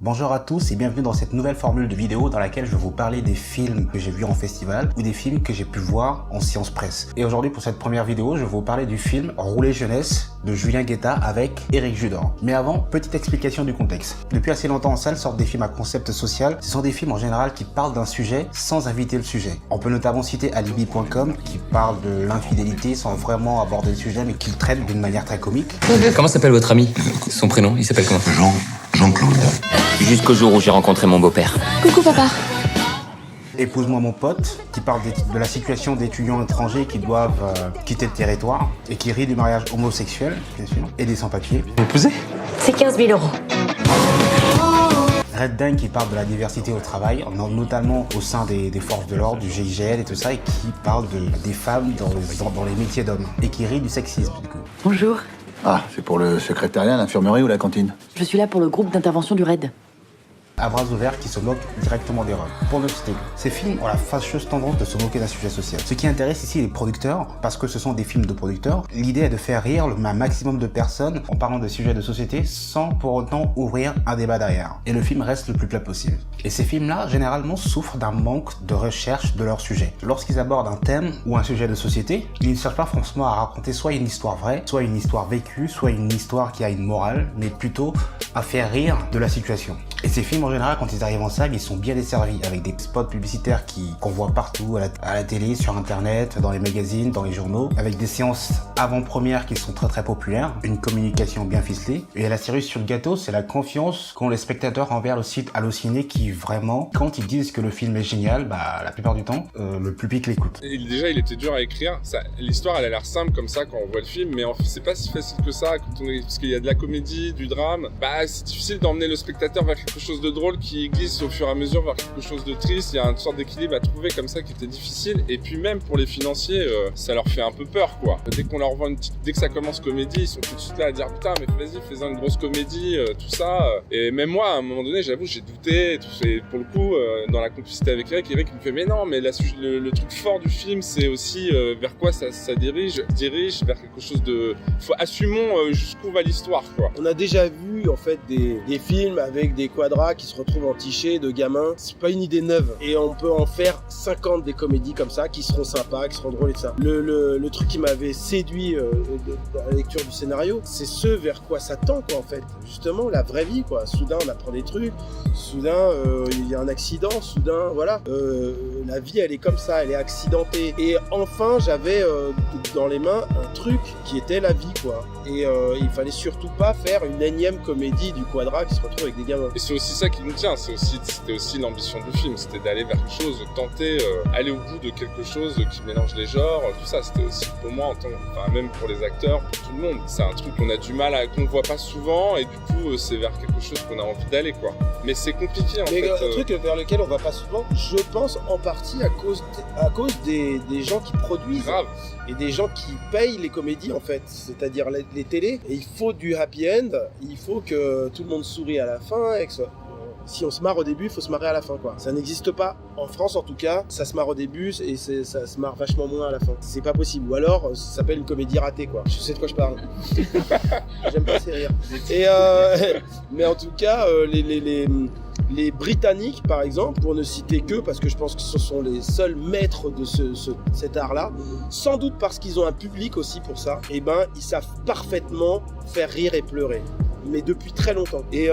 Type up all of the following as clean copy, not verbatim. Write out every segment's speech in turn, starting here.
Bonjour à tous et bienvenue dans cette nouvelle formule de vidéo dans laquelle je vais vous parler des films que j'ai vus en festival ou des films que j'ai pu voir en séance presse. Et aujourd'hui pour cette première vidéo, je vais vous parler du film Rouler jeunesse de Julien Guetta avec Éric Judor. Mais avant, petite explication du contexte. Depuis assez longtemps en salle sortent des films à concept social. Ce sont des films en général qui parlent d'un sujet sans inviter le sujet. On peut notamment citer Alibi.com qui parle de l'infidélité sans vraiment aborder le sujet mais qui le traite d'une manière très comique. Comment s'appelle votre ami? Son prénom, il s'appelle comment? Jean-Claude. Jusqu'au jour où j'ai rencontré mon beau-père. Coucou papa. Épouse-moi mon pote, qui parle de la situation d'étudiants étrangers qui doivent quitter le territoire et qui rit du mariage homosexuel, bien sûr, et des sans-papiers. Épousé? C'est 15 000 euros. Red Dawn qui parle de la diversité au travail, notamment au sein des forces de l'ordre, du GIGN et tout ça, et qui parle des femmes dans les métiers d'hommes, et qui rit du sexisme du coup. Bonjour. Ah, c'est pour le secrétariat, l'infirmerie ou la cantine? Je suis là pour le groupe d'intervention du RAID. À bras ouverts qui se moque directement des robes. Pour ne citer, ces films ont la fâcheuse tendance de se moquer d'un sujet social. Ce qui intéresse ici les producteurs, parce que ce sont des films de producteurs, l'idée est de faire rire un maximum de personnes en parlant de sujets de société sans pour autant ouvrir un débat derrière. Et le film reste le plus plat possible. Et ces films-là, généralement, souffrent d'un manque de recherche de leur sujet. Lorsqu'ils abordent un thème ou un sujet de société, ils ne cherchent pas forcément à raconter soit une histoire vraie, soit une histoire vécue, soit une histoire qui a une morale, mais plutôt à faire rire de la situation. Et ces films, en général, quand ils arrivent en salle, ils sont bien desservis avec des spots publicitaires qu'on voit partout, à la télé, sur internet, dans les magazines, dans les journaux, avec des séances avant-premières qui sont très très populaires, une communication bien ficelée. Et la cerise sur le gâteau, c'est la confiance qu'ont les spectateurs envers le site Allociné qui vraiment, quand ils disent que le film est génial, la plupart du temps, le public l'écoute. Déjà, il était dur à écrire. L'histoire, elle a l'air simple comme ça quand on voit le film, mais en fait, c'est pas si facile que ça parce qu'il y a de la comédie, du drame. C'est difficile d'emmener le spectateur vers quelque chose de drôle qui glisse au fur et à mesure vers quelque chose de triste. Il y a une sorte d'équilibre à trouver comme ça qui était difficile. Et puis même pour les financiers, ça leur fait un peu peur, quoi. Dès qu'on leur vend dès que ça commence comédie, ils sont tout de suite là à dire putain, mais vas-y, fais-en une grosse comédie, tout ça. Et même moi, à un moment donné, j'avoue, j'ai douté. Et pour le coup, dans la complicité avec Eric il me fait mais non, mais le truc fort du film, c'est aussi vers quoi ça dirige vers quelque chose de. Assumons jusqu'où va l'histoire, quoi. On a déjà vu en fait des films avec des quadras qui se retrouvent entichés de gamins. C'est pas une idée neuve et on peut en faire 50 des comédies comme ça qui seront sympas, qui seront drôles et tout ça. Le truc qui m'avait séduit dans la lecture du scénario, c'est ce vers quoi ça tend, quoi, en fait. Justement la vraie vie, quoi. Soudain on apprend des trucs, soudain il y a un accident, soudain voilà. La vie elle est comme ça, elle est accidentée. Et enfin j'avais dans les mains un truc qui était la vie, quoi. Et il fallait surtout pas faire une énième comédie du quadra qui se retrouve avec des gamins. Et c'est aussi ça qui nous tient, c'était aussi l'ambition du film, c'était d'aller vers quelque chose, de tenter, aller au bout de quelque chose qui mélange les genres, tout ça, c'était aussi pour moi, même pour les acteurs, pour tout le monde. C'est un truc qu'on a du mal qu'on voit pas souvent et du coup c'est vers quelque chose qu'on a envie d'aller, quoi. Mais c'est compliqué en fait. Un truc vers lequel on va pas souvent, je pense en partie à cause des gens qui produisent. Grave. Et des gens qui payent les comédies en fait, c'est-à-dire les télés. Et il faut du happy end, il faut que tout le monde sourit à la fin et que si on se marre au début, il faut se marrer à la fin, quoi. Ça n'existe pas. En France, en tout cas, ça se marre au début et ça se marre vachement moins à la fin. C'est pas possible. Ou alors, ça s'appelle une comédie ratée, quoi. Je sais de quoi je parle. J'aime pas ces rires. Mais en tout cas, les Britanniques, par exemple, pour ne citer qu'eux, parce que je pense que ce sont les seuls maîtres de cet art-là, sans doute parce qu'ils ont un public aussi pour ça, ils savent parfaitement faire rire et pleurer. Mais depuis très longtemps. Et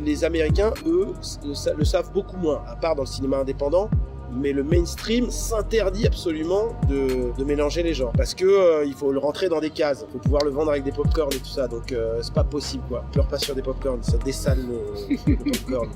les Américains, eux, le savent beaucoup moins, à part dans le cinéma indépendant. Mais le mainstream s'interdit absolument de mélanger les genres. Parce que il faut le rentrer dans des cases. Il faut pouvoir le vendre avec des pop-corn et tout ça. Donc c'est pas possible, quoi. Pleure pas sur des pop-corn, ça dessale le pop-corn.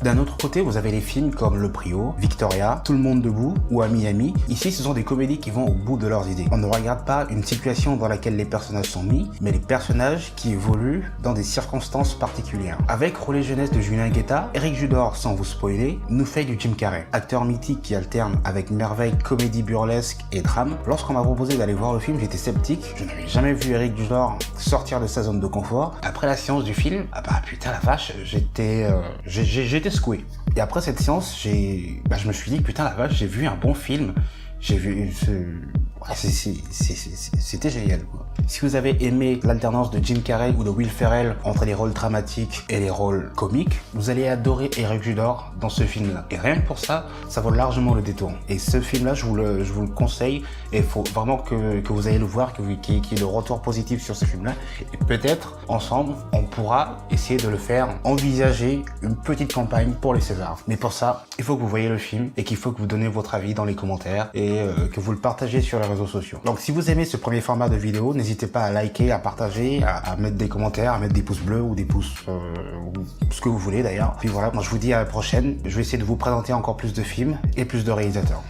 D'un autre côté, vous avez les films comme Le Prio, Victoria, Tout le monde debout ou À Miami. Ici, ce sont des comédies qui vont au bout de leurs idées. On ne regarde pas une situation dans laquelle les personnages sont mis, mais les personnages qui évoluent dans des circonstances particulières. Avec Rouler jeunesse de Julien Guetta, Éric Judor, sans vous spoiler, nous fait du Jim Carrey. Acteur mythique qui alterne avec merveille comédie burlesque et drame. Lorsqu'on m'a proposé d'aller voir le film, j'étais sceptique. Je n'avais jamais vu Éric Judor sortir de sa zone de confort. Après la séance du film, putain la vache, j'étais secoué. Et après cette séance, je me suis dit, putain la vache, j'ai vu un bon film. Ouais, c'était génial, quoi. Si vous avez aimé l'alternance de Jim Carrey ou de Will Ferrell entre les rôles dramatiques et les rôles comiques, vous allez adorer Eric Judor dans ce film-là. Et rien que pour ça, ça vaut largement le détour. Et ce film-là, je vous le conseille. Et il faut vraiment que vous ayez le voir, qu'il y ait le retour positif sur ce film-là. Et peut-être, ensemble, on pourra essayer de le faire, envisager une petite campagne pour les Césars. Mais pour ça, il faut que vous voyez le film et qu'il faut que vous donniez votre avis dans les commentaires et que vous le partagez sur les réseaux sociaux. Donc si vous aimez ce premier format de vidéo, n'hésitez pas à liker, à partager, à mettre des commentaires, à mettre des pouces bleus ou des pouces ou ce que vous voulez d'ailleurs. Puis voilà, moi je vous dis à la prochaine. Je vais essayer de vous présenter encore plus de films et plus de réalisateurs.